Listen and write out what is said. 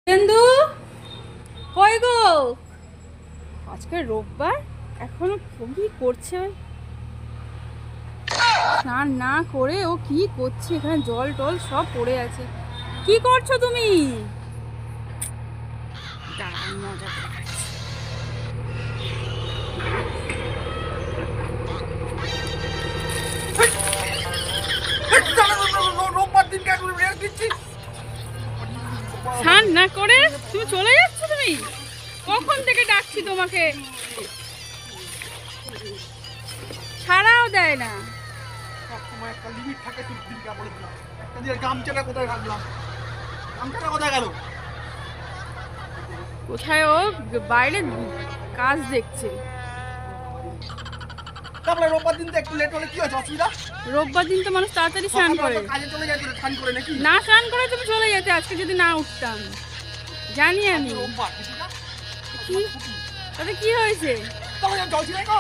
কেন্দু কই গো? আজকে রোববার, এখনো কি করছে? স্নান না করে ও কি করছে? এখানে জল টল সব পড়ে আছে। কি করছো তুমি? দাঁড়াও, মজা দেখাচ্ছি। স্নান না করে তুমি চলে যাচ্ছ? তুমি কখন থেকে ডাকছি তোমাকে, ছাড়াও দেয় না। সবসময় একটা লিমিট থাকে, তুই দিনটা বলে দিলাম। একটা দিয়ে গামছাটা কোথায় রাখলাম? গামছাটা কোথায় গেল? কোথায় ও বাইরে কাজ দেখছে। তারপরে রোববার দিন তো একটু লেট হলে কি হয়েছে, অসুবিধা? রোববার দিন তো মানুষ তাড়াতাড়ি স্নান করে। সকালবেলা তো কাজে চলে যায়, তোরা স্নান করে নাকি? না স্নান করে তুমি চলে যেতে আজকে যদি না উঠতাম। জানি আমি। রোববার কিছু না? কি তাতে কি হয়েছে? তাহলে জল ছিল না?